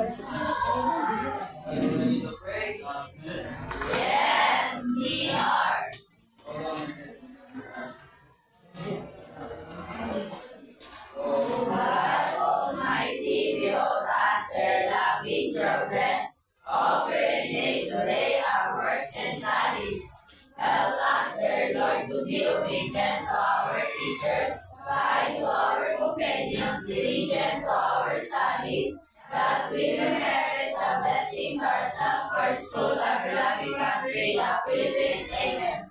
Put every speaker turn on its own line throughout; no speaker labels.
Yes, we are. O God Almighty, behold us, your loving children, offering thee today our works and studies. Help us, dear Lord, to be obedient to our teachers, kind to our companions, diligent to our studies, that we may merit the blessings ourselves, our school, our beloved country, the Philippines. Amen.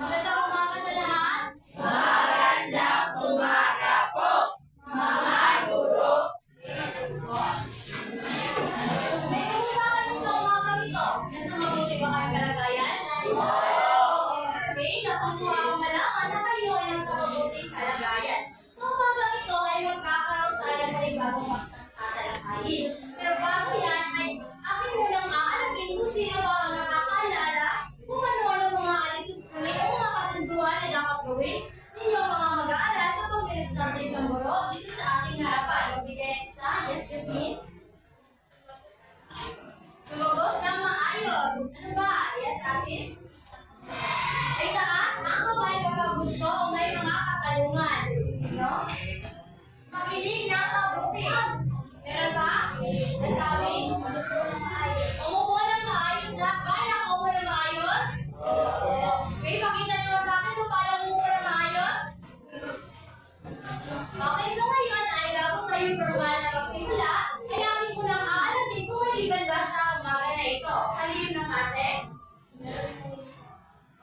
Magandang umaga sa lahat.
Magandang umaga po, mga guro.
May kumusta kayo sa umaga nito? Nasa mabuti ba kayong kalagayan? Okay, natutuwa akong malaman na kayo ay nasa mabuting kalagayan. Sa umaga ito ay magkakaroon tayo sa ibagong pagtatalakayin. Pero bago yan ay akin munang aalamin kung sino ba ang nakakaalala kung ano-ano mga alitutunin o mga kasunduan na dapat gawin ninyo mga mag-aaral kapag may nagsasalit ng guro dito sa ating harapan. Magbigay ng isa, yes, Jasmine? Sumagot ng maayos. Ano ba? Yes, Atis? Ay taas, ang kamay kapag gusto o may mga katanungan. No? Makinig ng mabuti. Meron ba? Nagsabi? Umupo ng maayos lahat. Kaya nakaupo ng maayos? Okay, makita niyo sa akin kung paano umupo ng maayos? Okay, so ngayon ay bago tayo formal na magsimula, ay amin munang aalamin kung maliban ba sa umaga na ito. Halin ng klase?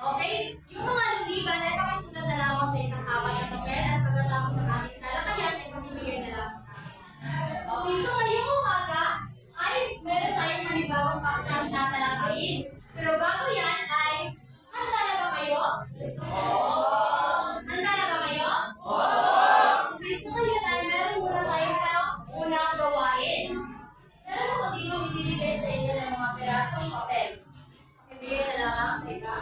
Okay, yung mga lumiban ay pakisulat na lamang sa isang kapat ng papel at pagkatapos ng aming talakayan ay pamimigay na lamang sa akin. Okay, so ngayong umaga ay meron tayong manibagong paksa na tatalakayin. Pero bago yan ay, handa na ba kayo? Handa na ba kayo? Dito ngayon ay meron muna tayong unang gawain. Meron ako dito ibibigay sa inyo ng mga pirasong papel. Ibigay na lamang, teka.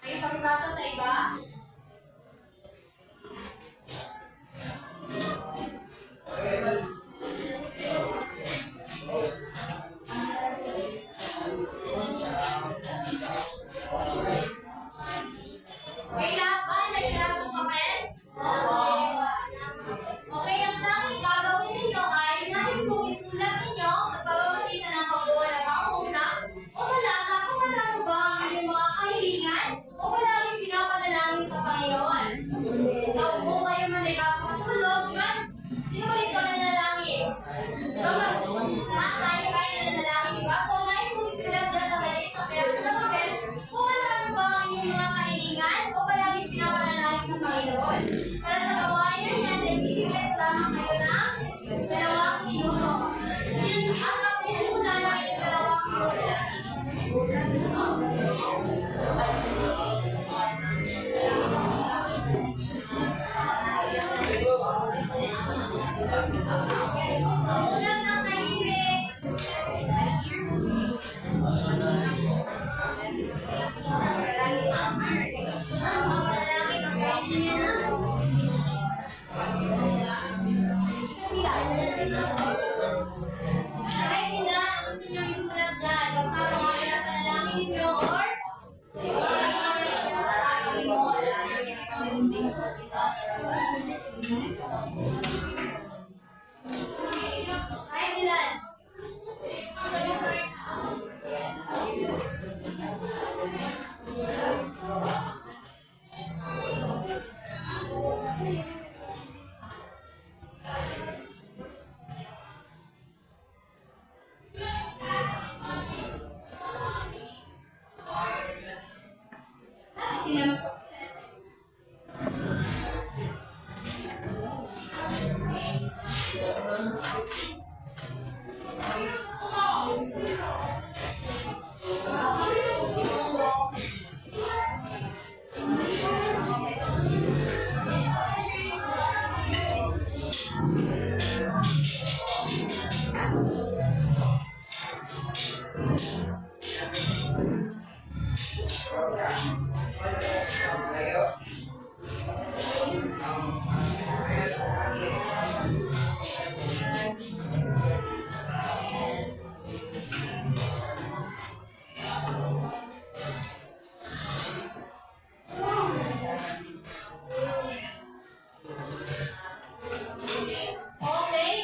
Ay, pagpasa sa iba. Okay, lahat ba? May pirasong papel? Okay, ang tanging gagawin ninyo ay nais kong isulat ninyo sa pamamagitan ng pagbuha ng pangungusap o talaga kung ano ba ang inyong mga kahilingan o palaging pinapanalangin sa Panginoon. Naupo kayo man ay bagong sulog, nga? Sino ba rito nanalangin? Lahat tayo ay nanalangin, diba? So, nais kong isulat dyan sa maliit na piraso ng papel kung ano ba ang inyong mga kahilingan o palaging pinapanalangin sa Panginoon. Para sa gawain nyo yan, ay bibigay ko lamang kayo ng 2 minuto. At muna na yung 2 Ulat ng tahimik. Manalangin ang kahit hindi na gusto nyo isulat dyan, basta mga pinapanalangin ninyo or kahit ilan. Okay,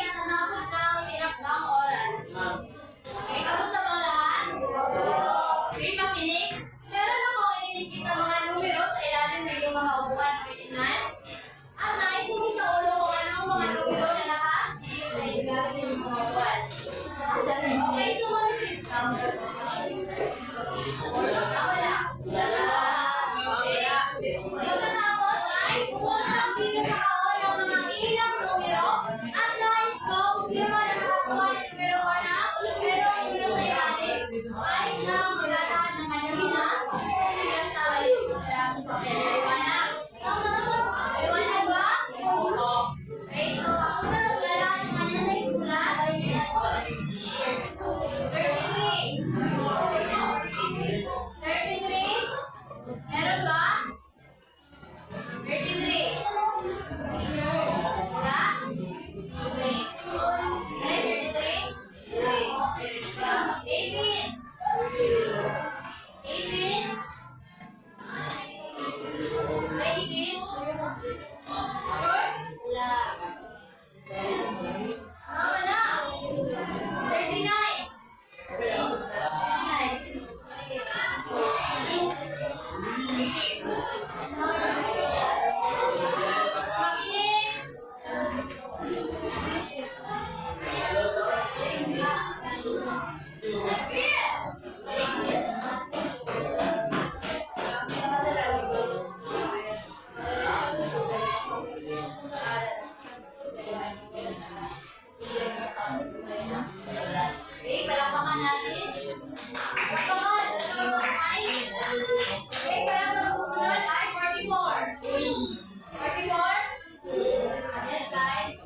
at natapos na ang tinakdang oras. Okay, tapos na ba lahat? Okay, makinig. Meron akong ininikip na mga numero sa ilalim ng iyong mga upuan na kitingnan. At naisumi sa ulo ko anong mga numero na naka-dip sa ilalim ng mga upuan. Okay, sumunod yung sound. Wala. Okay. Pagkatapos ay pumunta ang dito sa kawan ng mga ilang numero at nais ko kung sino man ang nakakuha ng numero ko na pero ang numero sa ilalim ay siyang maglalaan ng kanyang ina sila sa alin ko sa pagkakaliwanag. Liwanag ba? Okay, so ang una maglalaan ng kanyang naisulat ay 33. 33? Meron ba? 33. Wala? Okay. Okay, 33? Okay. 18. 18? 18? Sure? Wala. Wala. 39. 'Makinig. Palakpakan natin. Palakpakan. Okay, para sa susunod ay 44. 44? Yes, guys.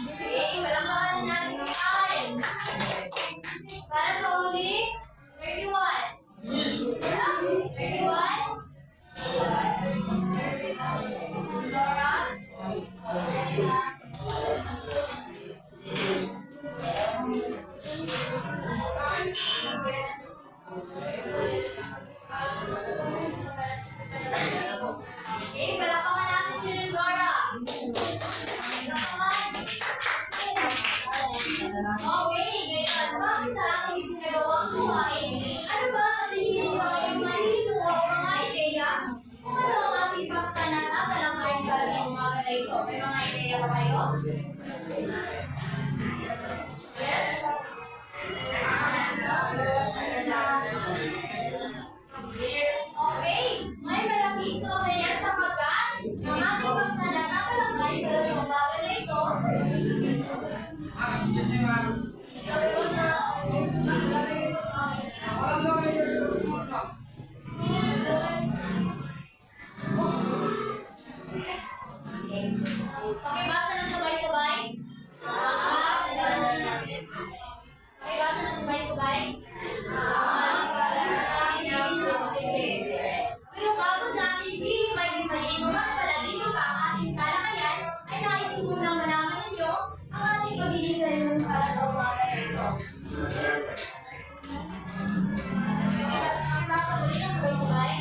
Okay, palakpakan na natin si Ay. Para sa uli, 31. 31? Dora? Okay, palakpakan natin si Dora. Palakpakan. Okay, ngayon, bakit sa aking sinagawang kumain? Ano ba sa tingin ninyo ay yung malilito o mga ideya? Kung ano ang ating paksa na tatalakayin para sa umaga na ito? May mga ideya ba kayo? Yes? Okay, may malaking yan sapagkat ang ating paksa na tatalakayin para sa umaga na ito pakibasa na sabay-sabay. Pakibasa na sabay-sabay. Pero bago natin hihimay-himayin o mas palalim pa ang ating talakayan, ay nais ko munang malaman ninyo ang ating magiging salunod para sa umaga na ito. Pakibasa ulit ang sabay-sabay.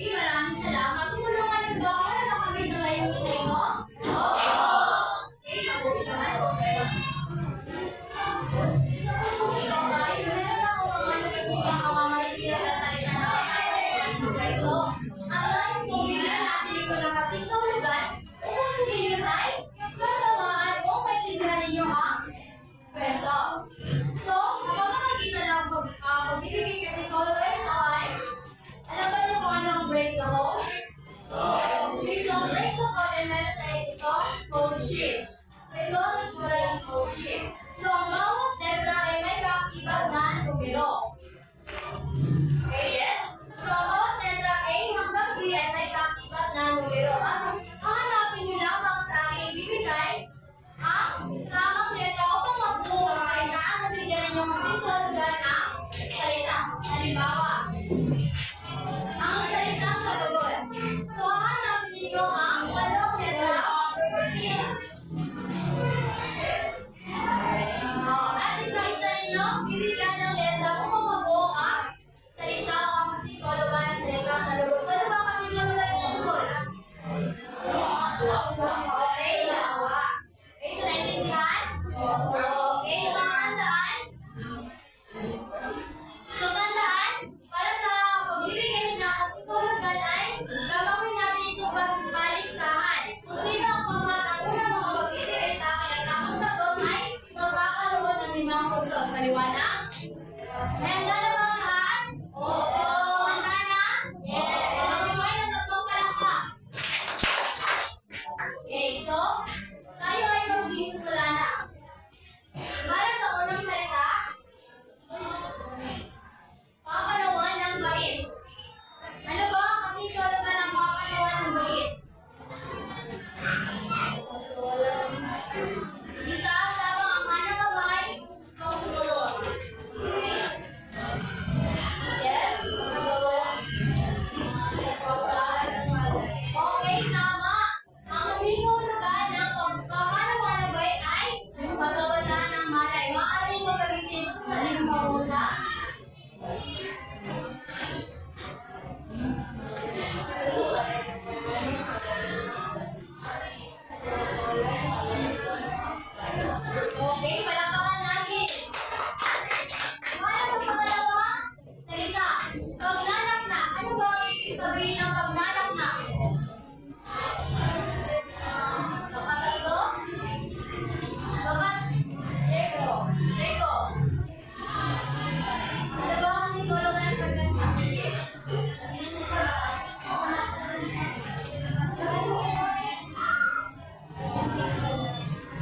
Maraming salamat. Tutulungan niyo ba ako na makamit ng layunin na ito? Mabuti naman. Meron ako mga nagkasubang kamamalikiran at salita na ito. Ang nais ko, bigyan natin ito ng kasing kahulugan upang sa gayon ay matawaan o maintindihan ninyo ang kwento. So, sa pamamagitan ng pagbibigay kasi kahulugan ito ay alam ba niyo kung ano ang break the code? Please don't break the code and meron tayo ito, code sheet. Ito ang itsura ng code sheet. So, ang bawat letra ay may kaakibat na numero. Okay, yes? So, ang bawat letra A hanggang Z ay may kaakibat na numero. At hahanapin nyo lamang sa aking ibibigay ang tamang letra upang mabuo ang salita at nabigyan ninyo kasing tulugan ang salita. Halimbawa, ang salitang kalugon. So, hahanapin ninyo ang walong letra pin. At isa-isa ninyo, bibigyan ng letra upang mabuo ang salita o ang kasing tulugan ng salitang kalugon. So, ano ba kami nilagay ng kalugon? Okay, dalawa. Okay, so naintindihan? Okay, so tandaan. So tandaan, para sa pagbibigay ng kasitulugan ay gagawin natin itong baliksahan. Kung sino ang pamatang unang makapagbibigay sa akin at tamang sagot ay magkakaroon ng 5 puntos. Maliwanag? Handa na ba ang lahat? Oo. Handa na? Yes. Magkakaroon ng 3 palakpak. Okay, so tayo ay magsisimula na. Para sa unang salita, papalawan ng bait. Ano ba ang kasitulugan ng papalawan ng bait? Isa lamang ang hanap abay, sumunod. Yes? Okay, tama. Ang kasitulugan ng papalawan ng bait ay pagkawalan ng malay. Maaaring magagiging ito sa limpahuna. Okay, palakpakan natin. Para sa pangalawa, salita. Pagnanaknak. Ano ba ang ibig sabihin ng pagnanaknak? Papatatlo? Rego. Rego. Ano ba ang kasitulugan ng pagnanaknak?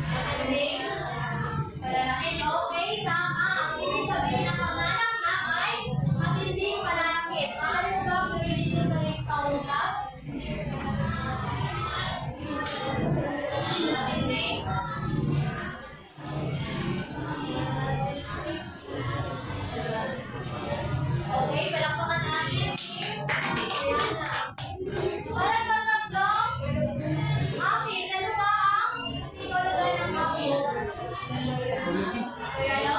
Matinding. Pananakit. Okay, tama. Ang ibig sabihin ng pagnanaknak ay matinding pananakit. Maaari mo ba ang gawin dito sa next pangungkap? Matinding. Okay, palakpakan natin. Ayan na. Para sa tatlong hapis, ano ba ang kasitulugan ng hapis? Ayan o.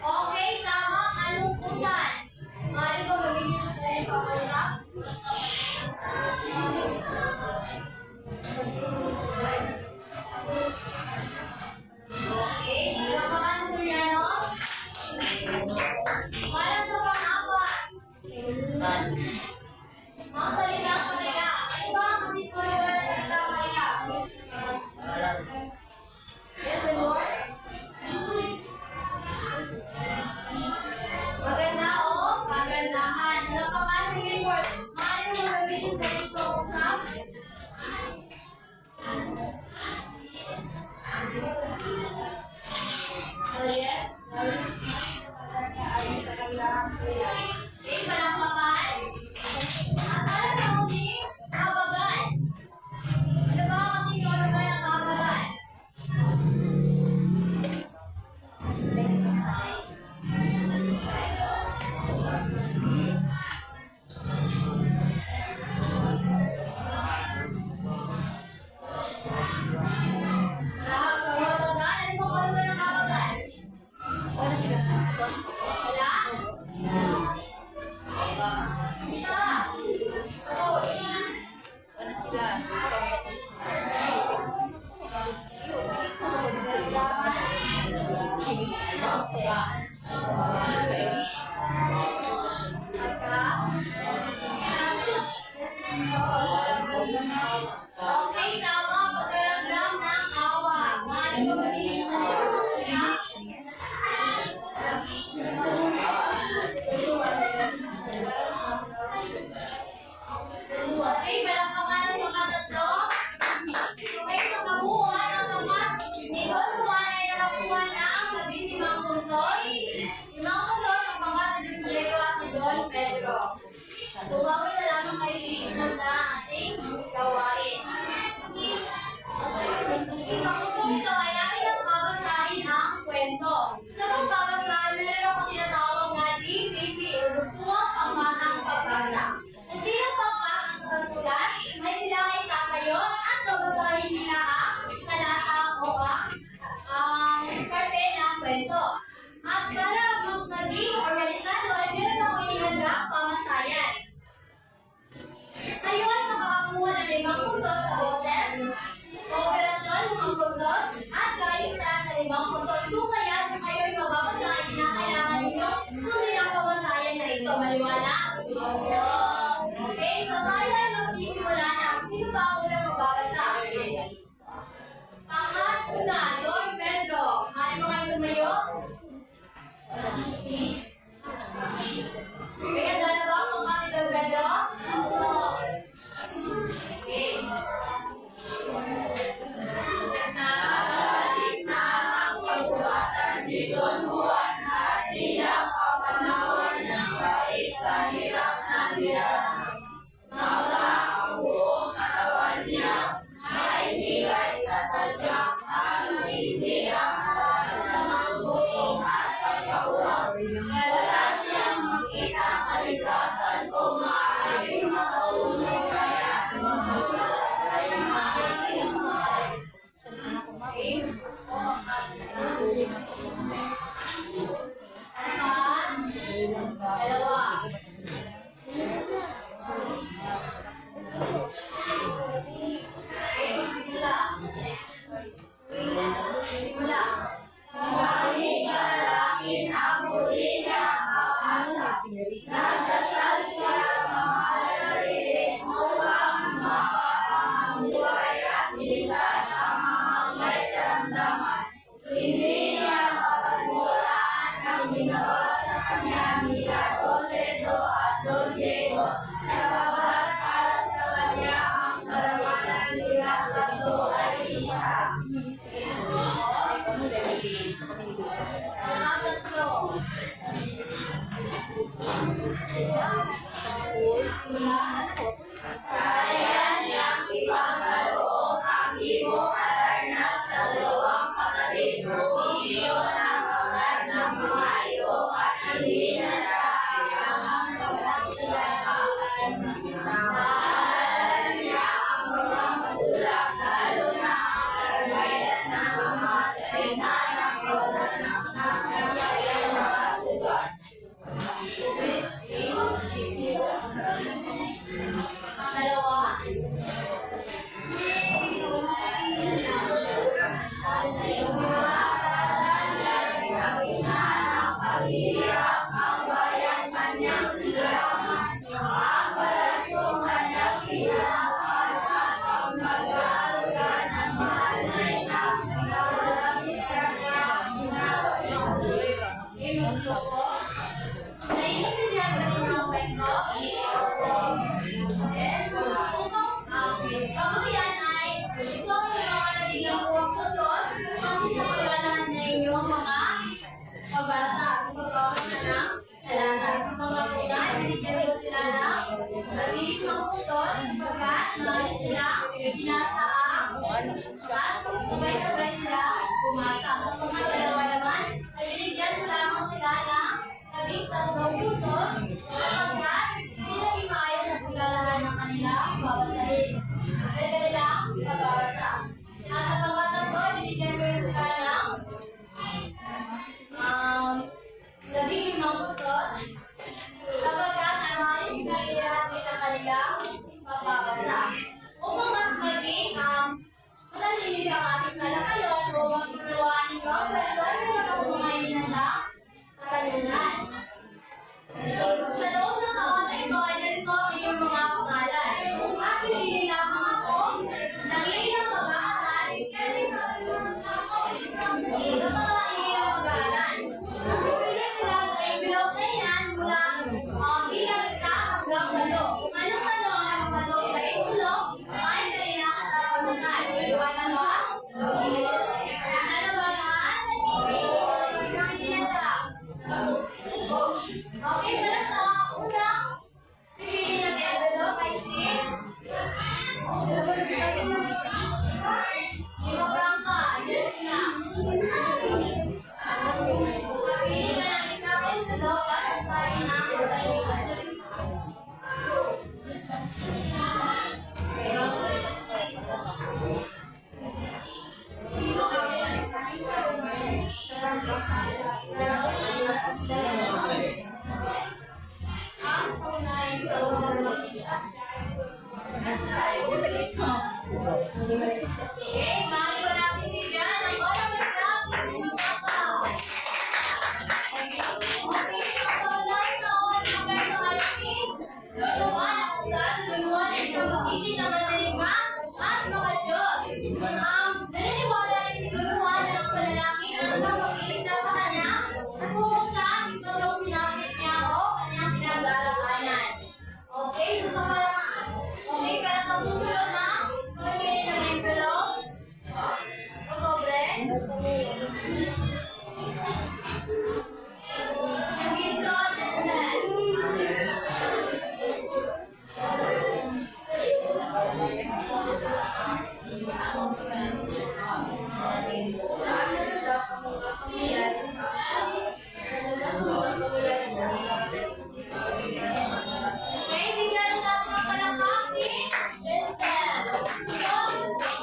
Okay, tama. Kalungkutan. Maaari ba gawin nyo sa iyong pangungkap? Okay, palakpakan sa Soriano. Para sa pang-apat. Ang salitang Maria. Ano ba ang kasitulugan ng salitang Maria? Yes, the Lord? Maganda o kagandahan. Palakpakan sa Lord. Maaari mo gamitin sa iyong pangungkap? Oh, yes. Okay, palakpakan. At para sa huli, habagan. Ano ba ang kasitulugan ng habagan? Habagan? Ano ba ang kasitulugan ng habagan? Wala? Isa. Hoy. Okay, tama. Pagkaramdam ng awa. Maaari mo gamitin sa iyong Okay, palakpakan ng mga tatlo. pagbasa. Pagbawas na ng talata. Sa mga tunay, binigyan ko sila ng labis ng puntos sapagkat maayos silang binasa at sabay-sabay sila bumasa. Sa mga dalawa naman, ay binigyan ko lamang sila ng labing tatlong puntos sapagkat hindi naging maayos na paglalahan ng kanilang babasahin. At kanilang pagbabasa. At sa pangkatlo, binigyan ko sila ng labing limang puntos sapagkat maayos na ilahati ng kanilang pagbabasa. Upang mas maging matalinig ang ating talakayan o huwag tunawaan ninyo ang profesor, meron ako mga ininasang katalunan. Sa loob ng taon na ito ay narito ang inyong mga pangalan. At pinili lamang ako ng ilang mag-aaral ng mga ilang mag-aaral. Pipili sila sa envelope na yan mula bilang 1 hanggang 8. Kung anong ano ang nakapaloob sa envelope ay kailangan sa pagkakas. Iwanan ba? Ano ba naman? Pipili nila. Okay, para sa unang pipili ng envelope ay si Lima Branca. Yes na. Pili ka ng isang envelope at sabi ng katanungan. Ang tunay sa okay, mahal pa natin si Jan. Ang oras na natin si Papa. Okay, so lang taon ng kwento ay si Luluan at kung saan Luluan ay isang magiting na mandirigma at makadiyos. Naniniwala rin si Luluan na ang panalangin ang magpapakilig na sa kanya at kung saan sitwasyong sinapit niya o kanyang pinag-aalakanan. Okay, so sa malaman. Okay, pero sa susunod na pamimili ng envelope o sobre. Nag-intro and then. Okay, bigyan natin ng palakpak si Vincent. So,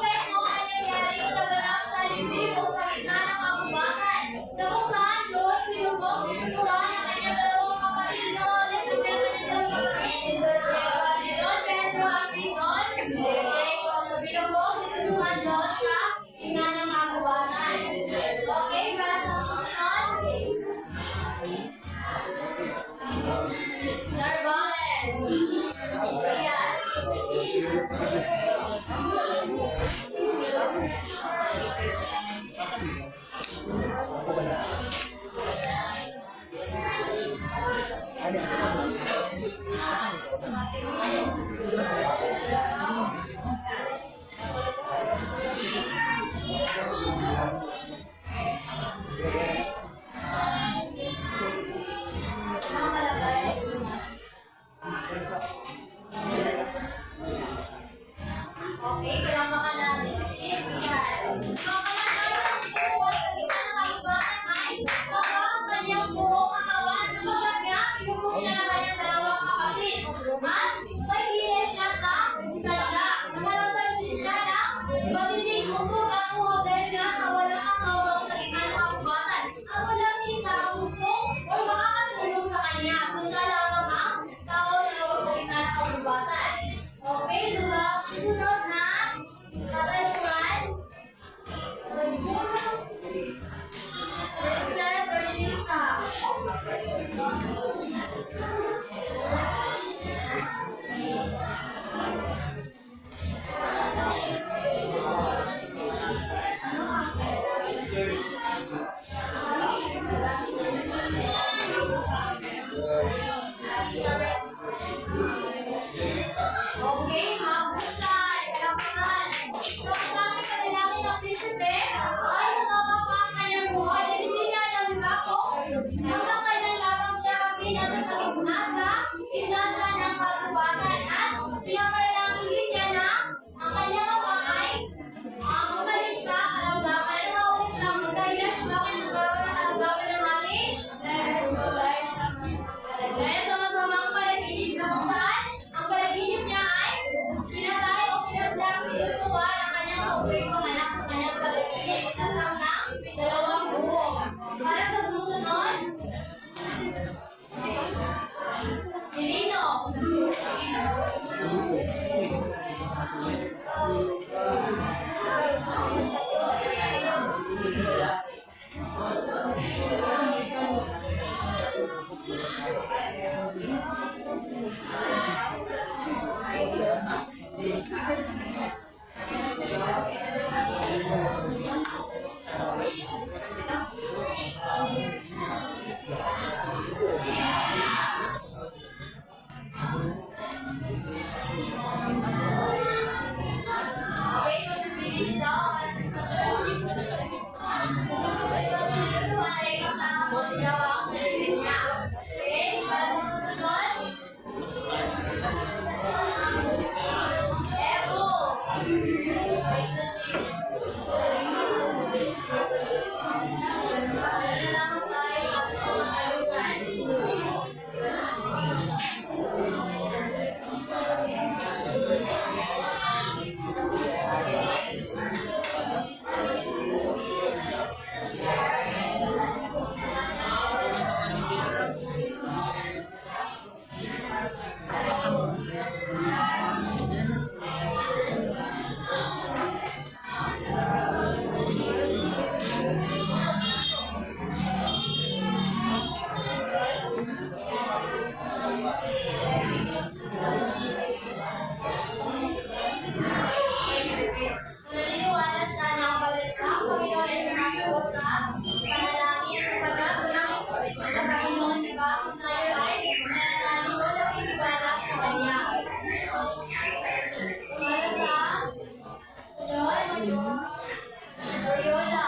kwento ay nangyari naganap sa libreng sa gitna ng kagubatan. Na kung saan doon pinubok tinutuwa ng kanyang dalawang kapatid na ulit ang kanyang dalawang kapatid. Si Don Pedro at si Don Jacob. Na pinubok tinutuwa doon sa gitna ng kagubatan. Okay, para sa susunod. Narvaez. Ayan. Ang malagay. Okay, kailangan natin si Ian. Ang kalagayan ng buhay sa gitna ng kagubatan ay ang kanyang buong katawan sapagkat nga pinubok siya ng kanyang dalawang kapatid. At may hilis siya sa kanya. Nakaramdam din siya ng pagtitig tutok at uhoder niya sa walang kasawang sa gitna ng kagubatan. At walang isa ang tutong o makakatulong sa kanya. Kung siya lamang ang tao na naroon sa gitna ng kagubatan. Okay, so sa susunod na katanungan. Princess or Lisa? Okay, mahusay. Kapahan. So, kung kami panalangin ng Prinsipe, ay nakakapang kanyang buhay. Dahil hindi niya alam nila kung Naniniwala siya na ang balita ang Panginoon ay sumasagot sa panalangin sapagkat walang isulit sa Panginoon, di ba? Kung tayo ay nananalig o naniniwala sa Kanya. Para sa John Oriola.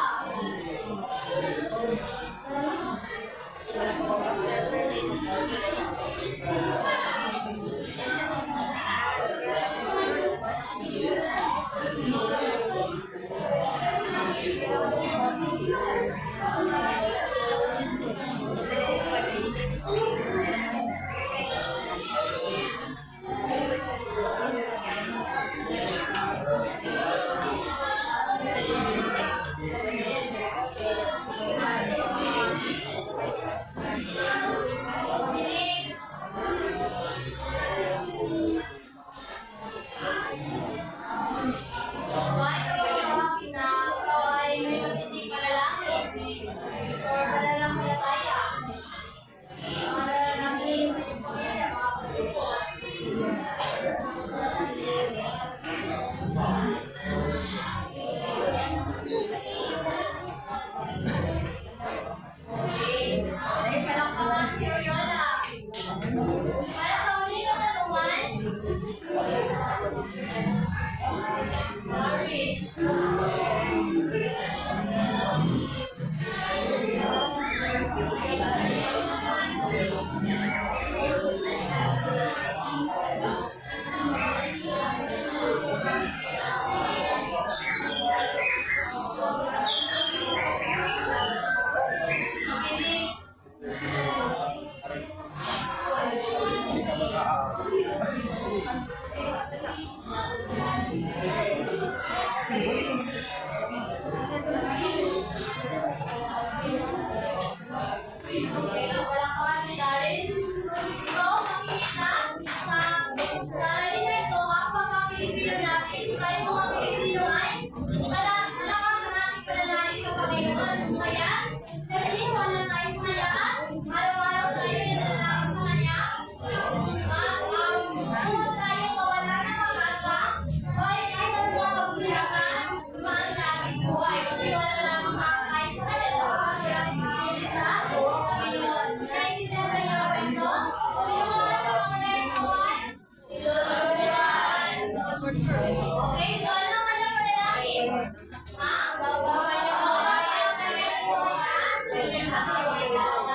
Pinig. Bakit ako bakit na ikaw ay may matinding panalangin o pananampalataya? Mananalangin sa iyong pamilya, mga pagsuko. Okay. Ay, palakpakan si Oriola. Para sa uling katanungan, sorry. Pinig. Okay, palakpakan si Darius. So, makikita sa sarili na ito, ang pagka-Pilipino natin, tayo mga Pilipino ay maraming panalangin sa Panginoon. Kaya, naniniwala tayo sa Kanya at araw-araw tayo nananalangin sa Kanya. At huwag tayong mawala ng pag-asa, dahil kahit ang mga pagsirakan, dumaan sa ating buhay. Magtiwala lamang tayo sa Kanya sapagkat walang sa Panginoon. Naiintindihan ba niyo ang kwento? Sino mga nagkakaroon ng kawan? Si Lord yan. Okay, so ano ka na panalangin? Ha? Bawal niyo ba kaya ang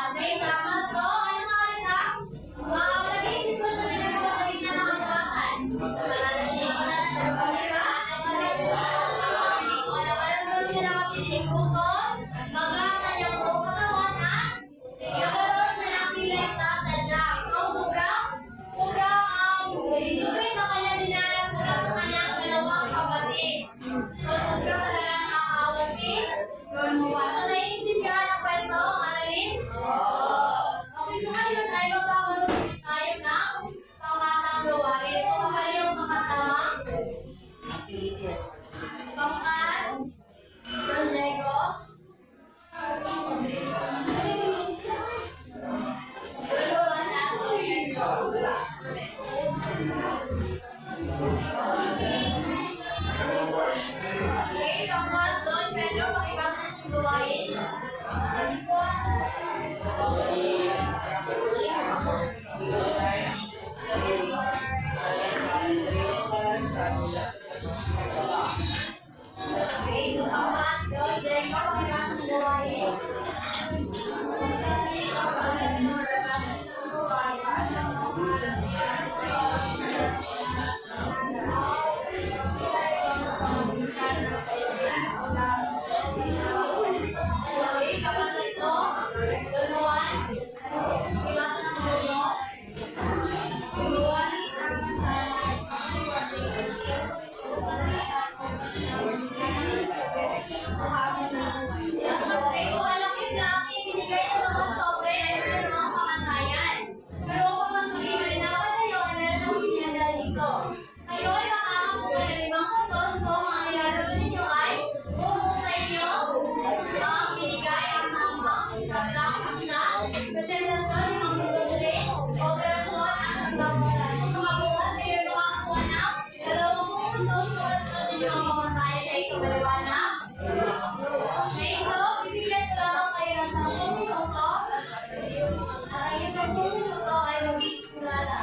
okay, tama. So, ano nga rin ha? Naging sitwasyon na pinagpapalitan ng kaswatan. Nakaramdam siya ng matinig gutom, maga ang kanyang buong katawan at nagkaroon siya ng pilay sa tadyak. So, sobrang lupit na kanya dinalang mula sa kanyang dalawang kapatid. So, sobrang talaga nakakawa si John Juan. So, naiintindihan ang kwento, Marilyn? Okay, so ngayon ay magkakaroon ulit tayo ng pangmatang gawain. So, kapali yung pangmatamang pangkat, John Diego, Luluan at Pedro. Okay, kapag ito, duluan. Iwasan ang dulo. Duluan, isama sa okay, kung alam niyo sa akin, binigay ng mga sobre ay mayroon mga kamatayan. Pero kung magpaging malinawan kayo, ay meron akong pinadala dito. Kayo ay makakakuha ng 5 kutos, so ang ilalaro ninyo ay buhok sa inyo, ang binigay ang tamang, sablang, aksya, presentasyon, mga pagduduli, operasyon, at pagdamulan. Kung makabuhan kayo ay makakakuha ng 2 kutos, kung nasunod ninyo ang kamatayan ay kamaliwanag. Okay, so bibigyan ko lamang kayo ng 10 minuto. At ang isang 10 minuto ay magsisimula. Simula na.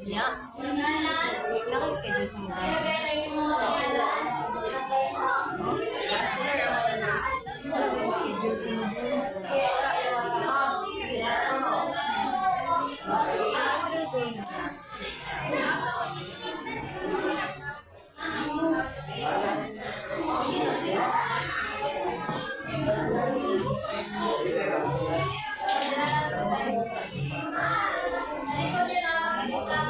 niya. Naka-schedule sa mga.
Ilagay na yung mga pangalan.
Schedule sa mga.
Nalikod yun ah. Nalikod yun ang mga sulat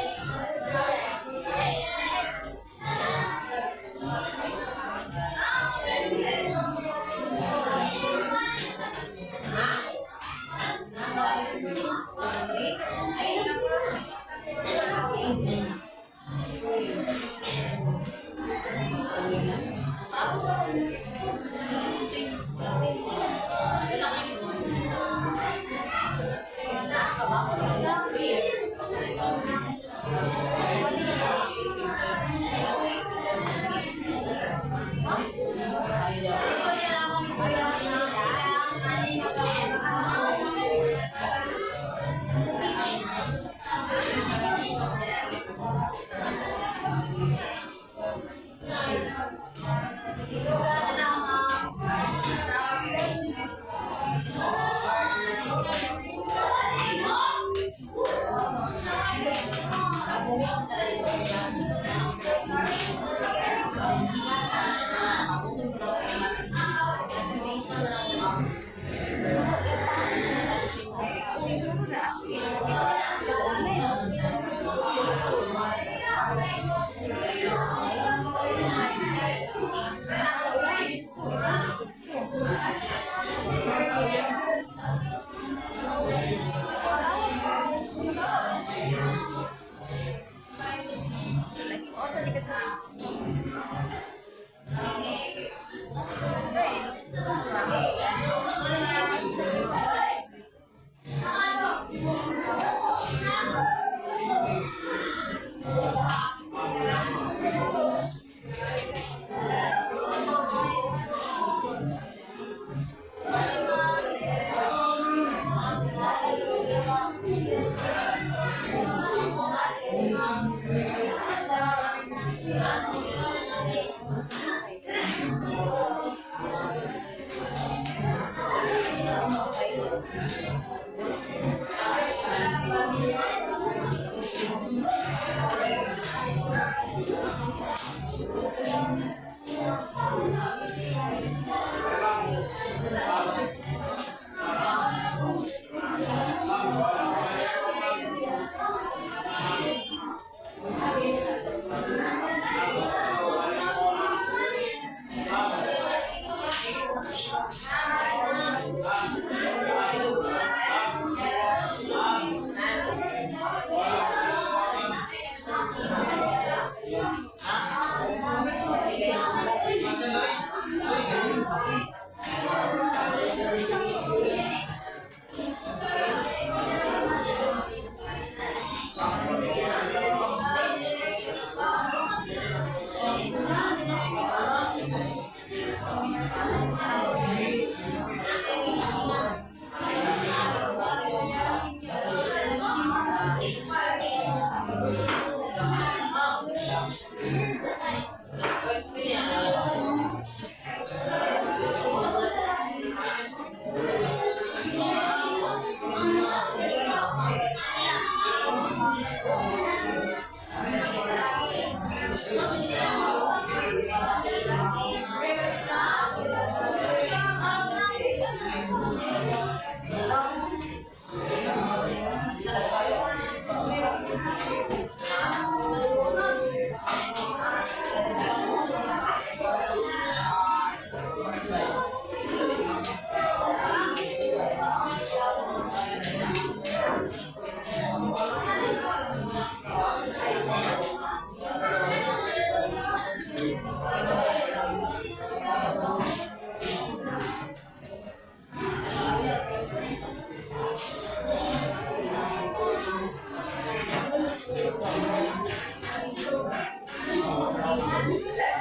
na kailangan natin magawin. Dito ka na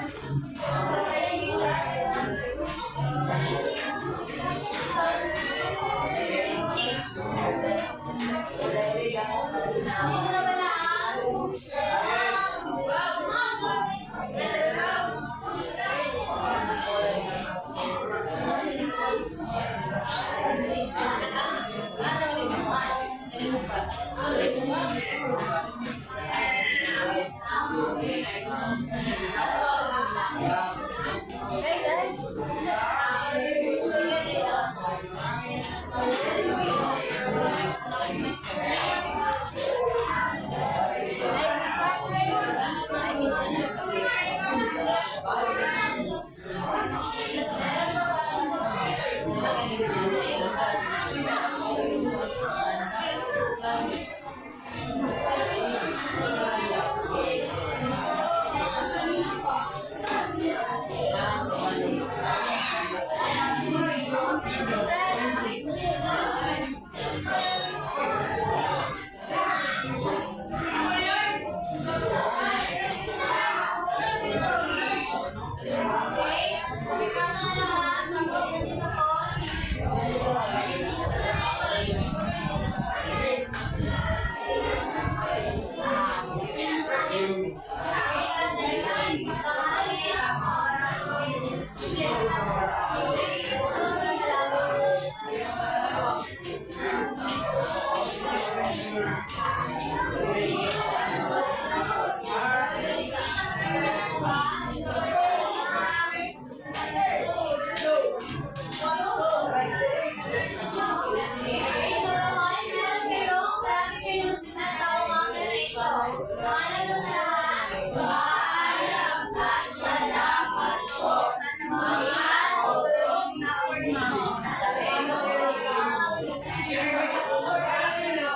steps.